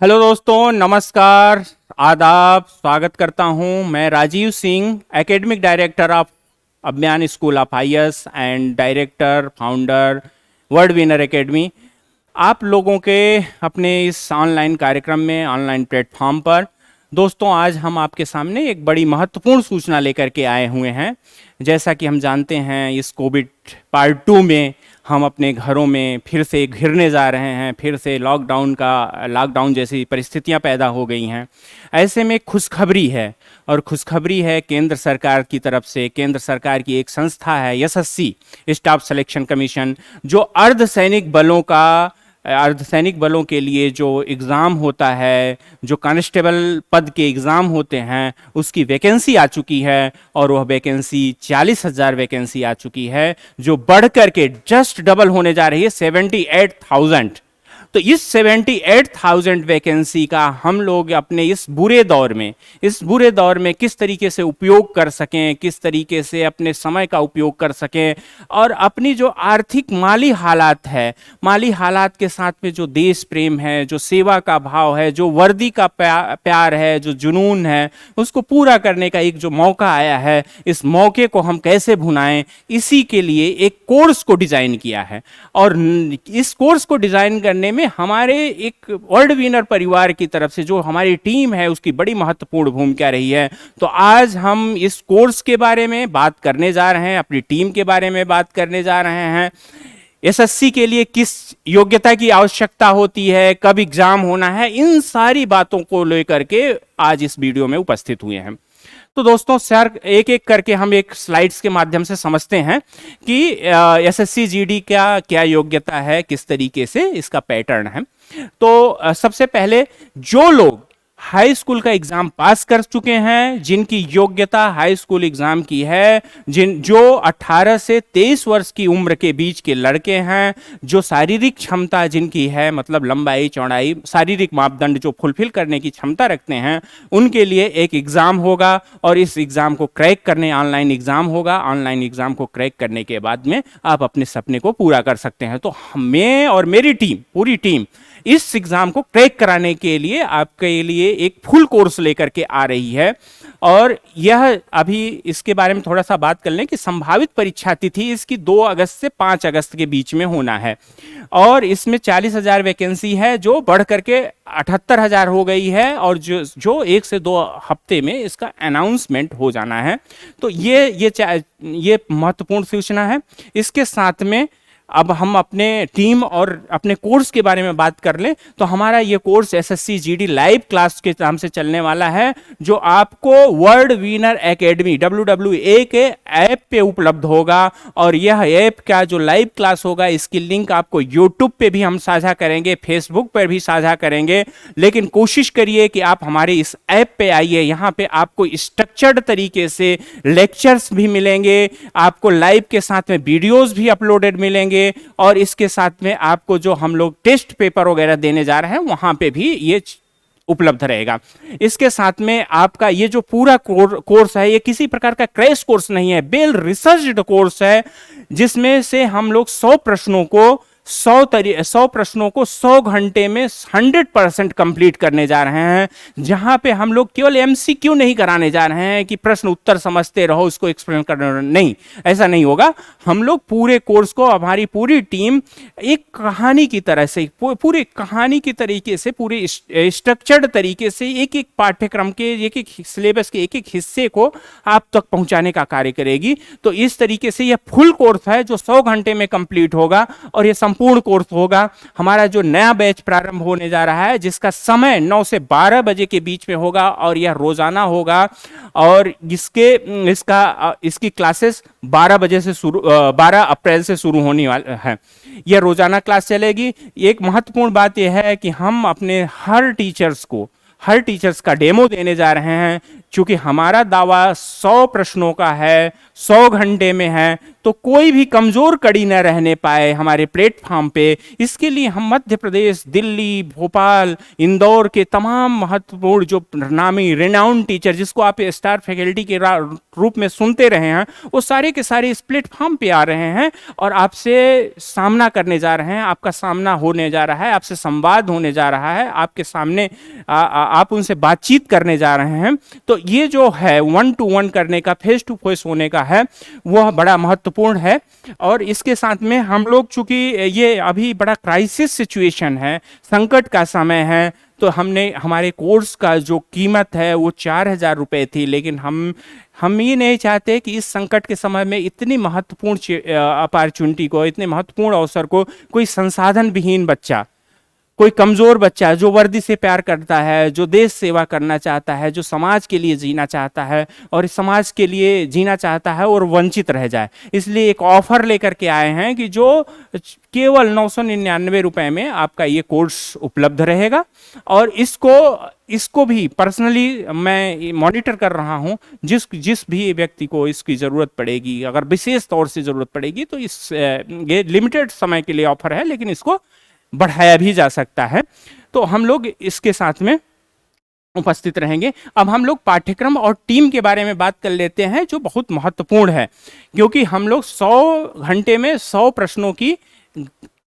Hello दोस्तों, नमस्कार, आदाब। स्वागत करता हूं। मैं Rajiv Singh, academic director of Abhiyan school of IAS and director founder world winner academy. आप लोगों के अपने इस ऑनलाइन कार्यक्रम में, ऑनलाइन प्लेटफॉर्म पर दोस्तों, आज हम आपके सामने एक बड़ी महत्वपूर्ण सूचना लेकर के आए हुए हैं। जैसा कि हम जानते हैं, इस कोविड पार्ट 2 में हम अपने घरों में फिर से घिरने जा रहे हैं, फिर से लॉकडाउन जैसी परिस्थितियां पैदा हो गई हैं। ऐसे में खुशखबरी है, और खुशखबरी है केंद्र सरकार की तरफ से। केंद्र सरकार की एक संस्था है एसएससी, स्टाफ सिलेक्शन कमीशन, जो अर्धसैनिक बलों के लिए जो एग्ज़ाम होता है, जो कांस्टेबल पद के एग्ज़ाम होते हैं, उसकी वैकेंसी आ चुकी है। और वह वैकेंसी 40,000 वैकेंसी आ चुकी है, जो बढ़ करके जस्ट डबल होने जा रही है 78,000। तो इस 78,000 वैकेंसी का हम लोग अपने इस बुरे दौर में किस तरीके से उपयोग कर सकें, किस तरीके से अपने समय का उपयोग कर सकें, और अपनी जो आर्थिक माली हालात के साथ में जो देश प्रेम है, जो सेवा का भाव है, जो वर्दी का प्यार है, जो जुनून है, उसको पूरा करने का एक जो मौका आया है, इस मौके को हम कैसे भुनाएं, इसी के लिए एक कोर्स को डिजाइन किया है। और इस कोर्स को डिजाइन करने में हमारे एक वर्ल्ड विनर परिवार की तरफ से जो हमारी टीम है, उसकी बड़ी महत्वपूर्ण भूमिका रही है। तो आज हम इस कोर्स के बारे में बात करने जा रहे हैं, अपनी टीम के बारे में बात करने जा रहे हैं। एसएससी के लिए किस योग्यता की आवश्यकता होती है, कब एग्जाम होना है, इन सारी बातों को लेकर के आज इस वीडियो में उपस्थित हुए हैं। तो दोस्तों, सर एक एक करके हम एक स्लाइड्स के माध्यम से समझते हैं कि एसएससी जीडी का क्या योग्यता है, किस तरीके से इसका पैटर्न है। तो सबसे पहले जो लोग हाई स्कूल का एग्जाम पास कर चुके हैं, जिनकी योग्यता हाई स्कूल एग्जाम की है, जो 18 से 23 वर्ष की उम्र के बीच के लड़के हैं, जो शारीरिक क्षमता जिनकी है, मतलब लंबाई चौड़ाई शारीरिक मापदंड जो फुलफिल करने की क्षमता रखते हैं, उनके लिए एक एग्जाम होगा। और इस एग्जाम को क्रैक करने, ऑनलाइन एग्जाम होगा। ऑनलाइन एग्जाम को क्रैक करने के बाद में आप अपने सपने को पूरा कर सकते हैं। तो मैं और मेरी टीम, पूरी टीम इस एग्जाम को क्रैक कराने के लिए आपके लिए एक फुल कोर्स लेकर के आ रही है। और यह अभी इसके बारे में थोड़ा सा बात कर लें कि संभावित परीक्षा तिथि इसकी 2 अगस्त से 5 अगस्त के बीच में होना है। और इसमें 40,000 वैकेंसी है, जो बढ़ करके 78,000 हो गई है, और जो 1 से 2 हफ्ते में इसका अनाउंसमेंट हो जाना है। तो ये महत्वपूर्ण सूचना है। इसके साथ में अब हम अपने टीम और अपने कोर्स के बारे में बात कर लें, तो हमारा ये course SSC GD live class के नाम से चलने वाला है, जो आपको वर्ल्ड विनर एकेडमी WWE के ऐप पे उपलब्ध होगा। और यह ऐप का जो लाइव क्लास होगा, इसकी लिंक आपको यूट्यूब पे भी हम साझा करेंगे, फेसबुक पर भी साझा करेंगे। लेकिन कोशिश करिए कि आप हमारे इस ऐप पे आइए। यहाँ पे आपको स्ट्रक्चर्ड तरीके से लेक्चर्स भी मिलेंगे, आपको लाइव के साथ में वीडियोस भी अपलोडेड मिलेंगे, और इसके साथ में आपको जो हम लोग टेस्ट पेपर वगैरह देने जा रहे हैं, वहां पे भी ये उपलब्ध रहेगा। इसके साथ में आपका ये जो पूरा कोर्स है, ये किसी प्रकार का क्रैश कोर्स नहीं है, वेल रिसर्च्ड कोर्स है, जिसमें से हम लोग 100 प्रश्नों को 100 घंटे में 100% कंप्लीट करने जा रहे हैं। जहां पे हम लोग केवल एमसीक्यू नहीं कराने जा रहे हैं कि प्रश्न उत्तर समझते रहो, उसको एक्सप्लेन करना, नहीं, ऐसा नहीं होगा। हम लोग पूरे कोर्स को, हमारी पूरी टीम एक कहानी की तरह से, पूरे कहानी की तरीके से, पूरे स्ट्रक्चर्ड तरीके से एक एक पाठ्यक्रम के, एक एक सिलेबस के एक एक हिस्से को आप तक पहुंचाने का कार्य करेगी। तो इस तरीके से यह फुल कोर्स है, जो 100 घंटे में कंप्लीट होगा, और यह संपूर्ण कोर्स होगा। हमारा जो नया बैच प्रारंभ होने जा रहा है, जिसका समय 9 से 12 बजे के बीच में होगा, और यह रोजाना होगा। और इसकी क्लासेस 12 अप्रैल से शुरू होने वाला है। यह रोजाना क्लास चलेगी। एक महत्वपूर्ण बात यह है कि हम अपने हर टीचर्स का डेमो देने जा रहे हैं। क्योंकि हमारा दावा 100 प्रश्नों का है, 100 घंटे में है, तो कोई भी कमजोर कड़ी न रहने पाए हमारे प्लेटफॉर्म पे, इसके लिए हम मध्य प्रदेश, दिल्ली, भोपाल, इंदौर के तमाम महत्वपूर्ण जो नामी रिनाउंड टीचर जिसको आप स्टार फैकल्टी के रूप में सुनते रहे हैं, वो सारे के सारे इस प्लेटफॉर्म पे आ रहे हैं और आपसे सामना करने जा रहे हैं। आपका सामना होने जा रहा है, आपसे संवाद होने जा रहा है, आपके सामने आप उनसे बातचीत करने जा रहे हैं। तो ये जो है 1-to-1 करने का, फेस टू फेस होने का है, वह बड़ा महत्वपूर्ण है। और इसके साथ में हम लोग, चूंकि ये अभी बड़ा क्राइसिस सिचुएशन है, संकट का समय है, तो हमने हमारे कोर्स का जो कीमत है वो 4,000 रुपये थी, लेकिन हम ये नहीं चाहते कि इस संकट के समय में इतनी महत्वपूर्ण अपॉर्चुनिटी को, इतने महत्वपूर्ण अवसर को कोई संसाधन विहीन बच्चा, कोई कमजोर बच्चा जो वर्दी से प्यार करता है, जो देश सेवा करना चाहता है, जो समाज के लिए जीना चाहता है और इस समाज के लिए जीना चाहता है और वंचित रह जाए। इसलिए एक ऑफर लेकर के आए हैं कि जो केवल 999 रुपये में आपका ये कोर्स उपलब्ध रहेगा। और इसको भी पर्सनली मैं मॉनिटर कर रहा हूँ। जिस भी व्यक्ति को इसकी ज़रूरत पड़ेगी, अगर विशेष तौर से ज़रूरत पड़ेगी, तो ये लिमिटेड समय के लिए ऑफर है, लेकिन इसको बढ़ाया भी जा सकता है। तो हम लोग इसके साथ में उपस्थित रहेंगे। अब हम लोग पाठ्यक्रम और टीम के बारे में बात कर लेते हैं, जो बहुत महत्वपूर्ण है, क्योंकि हम लोग 100 घंटे में 100 प्रश्नों की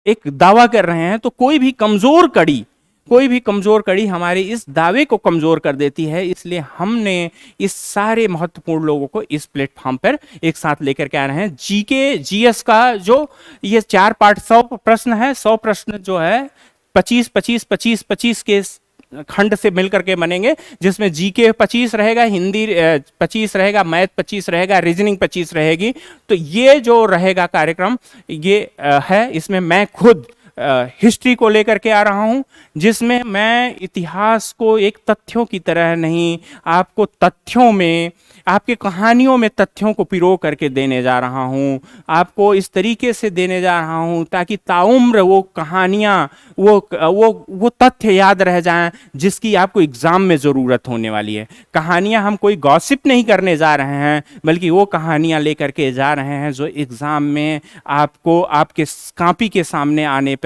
एक दावा कर रहे हैं। तो कोई भी कमजोर कड़ी हमारे इस दावे को कमजोर कर देती है। इसलिए हमने इस सारे महत्वपूर्ण लोगों को इस प्लेटफॉर्म पर एक साथ लेकर के आ रहे हैं। जीके जीएस का जो ये 4 पार्ट 100 प्रश्न है, 100 प्रश्न जो है 25 के खंड से मिलकर के बनेंगे, जिसमें जीके 25 रहेगा, हिंदी 25 रहेगा, मैथ 25 रहेगा, रीजनिंग 25 रहेगी। तो ये जो रहेगा कार्यक्रम, ये है, इसमें मैं खुद हिस्ट्री को लेकर के आ रहा हूं, जिसमें मैं इतिहास को एक तथ्यों की तरह नहीं, आपको तथ्यों में, आपके कहानियों में तथ्यों को पिरो करके देने जा रहा हूं। आपको इस तरीके से देने जा रहा हूं ताकि ताउम्र वो कहानियां, वो तथ्य याद रह जाएं जिसकी आपको एग्जाम में ज़रूरत होने वाली है। कहानियां हम कोई गॉसिप नहीं करने जा रहे हैं, बल्कि वो कहानियां लेकर के जा रहे हैं जो एग्ज़ाम में आपको आपके कॉपी के सामने आने पे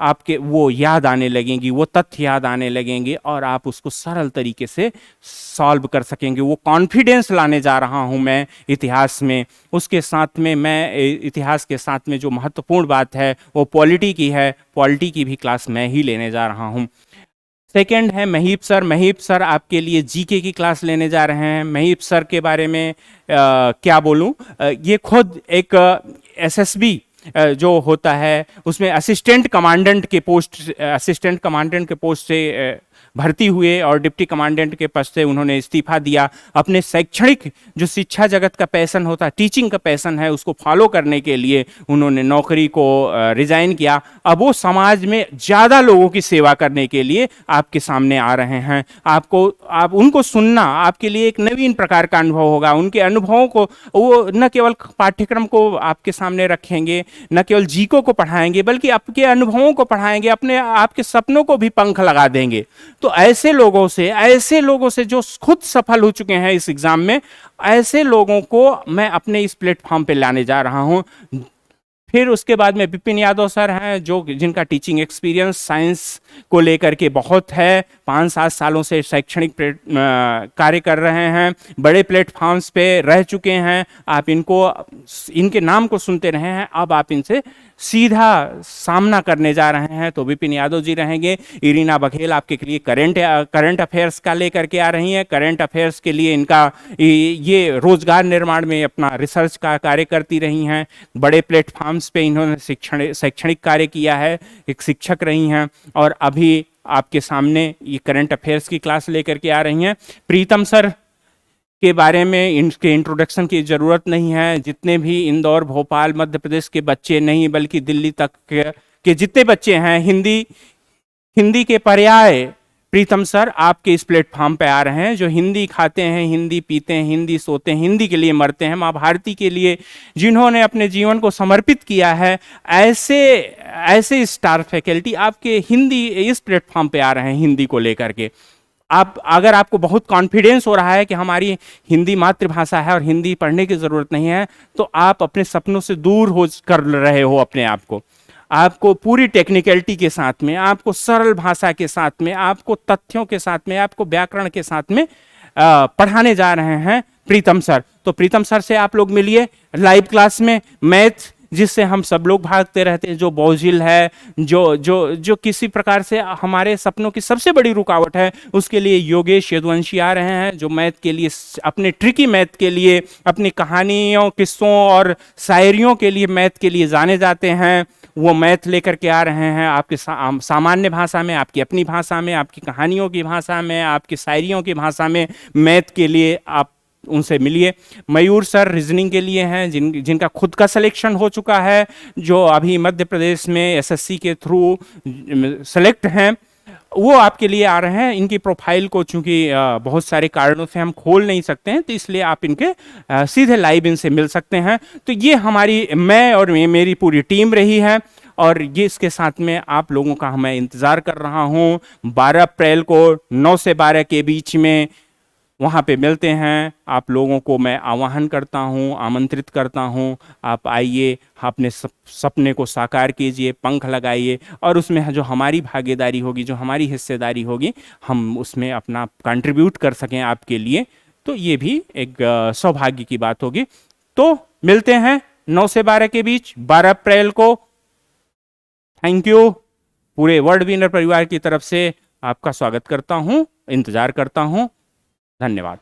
आपके वो याद आने लगेंगी, वो तथ्य याद आने लगेंगे और आप उसको सरल तरीके से सॉल्व कर सकेंगे। वो कॉन्फिडेंस लाने जा रहा हूं मैं इतिहास में। उसके साथ में मैं इतिहास के साथ में जो महत्वपूर्ण बात है वो पॉलिटी की है। पॉलिटी की भी क्लास मैं ही लेने जा रहा हूं। सेकंड है महीप सर आपके लिए जीके की क्लास लेने जा रहे हैं। महीप सर के बारे में क्या बोलूं, ये खुद एक एसएसबी जो होता है उसमें असिस्टेंट कमांडेंट के पोस्ट से भर्ती हुए और डिप्टी कमांडेंट के पद से उन्होंने इस्तीफा दिया। अपने शैक्षणिक जो शिक्षा जगत का पैशन होता है, टीचिंग का पैशन है, उसको फॉलो करने के लिए उन्होंने नौकरी को रिजाइन किया। अब वो समाज में ज़्यादा लोगों की सेवा करने के लिए आपके सामने आ रहे हैं। आप उनको सुनना आपके लिए एक नवीन प्रकार का अनुभव होगा। उनके अनुभवों को वो न केवल पाठ्यक्रम को आपके सामने रखेंगे, न केवल जीको को पढ़ाएंगे, बल्कि आपके अनुभवों को पढ़ाएंगे, अपने आपके सपनों को भी पंख लगा देंगे। तो ऐसे लोगों से जो खुद सफल हो चुके हैं इस एग्जाम में, ऐसे लोगों को मैं अपने इस प्लेटफॉर्म पे लाने जा रहा हूं। फिर उसके बाद में विपिन यादव सर हैं, जिनका टीचिंग एक्सपीरियंस साइंस को लेकर के बहुत है। 5-7 सालों से शैक्षणिक कार्य कर रहे हैं, बड़े प्लेटफॉर्म्स पे रह चुके हैं। आप इनके नाम को सुनते रहे हैं, अब आप इनसे सीधा सामना करने जा रहे हैं। तो विपिन यादव जी रहेंगे। इरीना बघेल आपके लिए करंट अफेयर्स का लेकर के आ रही हैं। करंट अफेयर्स के लिए इनका ये रोजगार निर्माण में अपना रिसर्च का कार्य करती रही हैं। बड़े प्लेटफॉर्म्स पे इन्होंने शैक्षणिक कार्य किया है, एक शिक्षक रही हैं और अभी आपके सामने ये करंट अफेयर्स की क्लास लेकर के आ रही हैं। प्रीतम सर के बारे में इनके इंट्रोडक्शन की ज़रूरत नहीं है। जितने भी इंदौर, भोपाल, मध्य प्रदेश के बच्चे नहीं बल्कि दिल्ली तक के जितने बच्चे हैं, हिंदी के पर्याय प्रीतम सर आपके इस प्लेटफॉर्म पे आ रहे हैं। जो हिंदी खाते हैं, हिंदी पीते हैं, हिंदी सोते हैं, हिंदी के लिए मरते हैं, माँ भारती के लिए जिन्होंने अपने जीवन को समर्पित किया है, ऐसे स्टार फैकल्टी आपके हिंदी इस प्लेटफॉर्म पे आ रहे हैं हिंदी को लेकर के। आप अगर आपको बहुत कॉन्फिडेंस हो रहा है कि हमारी हिंदी मातृभाषा है और हिंदी पढ़ने की ज़रूरत नहीं है, तो आप अपने सपनों से दूर हो कर रहे हो अपने आप को। आपको पूरी टेक्निकलिटी के साथ में, आपको सरल भाषा के साथ में, आपको तथ्यों के साथ में, आपको व्याकरण के साथ में पढ़ाने जा रहे हैं प्रीतम सर। तो प्रीतम सर से आप लोग मिलिए लाइव क्लास में। मैथ जिससे हम सब लोग भागते रहते हैं, जो बोझिल है, जो जो जो किसी प्रकार से हमारे सपनों की सबसे बड़ी रुकावट है, उसके लिए योगेश यदुवंशी आ रहे हैं, जो मैथ के लिए, अपने ट्रिकी मैथ के लिए, अपनी कहानियों, किस्सों और शायरियों के लिए, मैथ के लिए जाने जाते हैं। वो मैथ लेकर के आ रहे हैं आपके सामान्य भाषा में, आपकी अपनी भाषा में, आपकी कहानियों की भाषा में, आपकी शायरियों की भाषा में। मैथ के लिए आप उनसे मिलिए। मयूर सर रीजनिंग के लिए हैं, जिनका खुद का सिलेक्शन हो चुका है, जो अभी मध्य प्रदेश में एसएससी के थ्रू सेलेक्ट हैं, वो आपके लिए आ रहे हैं। इनकी प्रोफाइल को चूंकि बहुत सारे कारणों से हम खोल नहीं सकते हैं, तो इसलिए आप इनके सीधे लाइव इनसे मिल सकते हैं। तो ये हमारी, मैं और मेरी पूरी टीम रही है, और ये इसके साथ में आप लोगों का मैं इंतज़ार कर रहा हूँ। 12 अप्रैल को 9 से 12 के बीच में वहाँ पे मिलते हैं। आप लोगों को मैं आह्वान करता हूँ, आमंत्रित करता हूँ, आप आइए, अपने सपने को साकार कीजिए, पंख लगाइए, और उसमें जो हमारी भागीदारी होगी, जो हमारी हिस्सेदारी होगी, हम उसमें अपना कंट्रीब्यूट कर सकें आपके लिए, तो ये भी एक सौभाग्य की बात होगी। तो मिलते हैं 9 से 12 के बीच, 12 अप्रैल को। Thank you. पूरे वर्ल्ड विनर परिवार की तरफ से आपका स्वागत करता हूँ, इंतजार करता हूँ। धन्यवाद।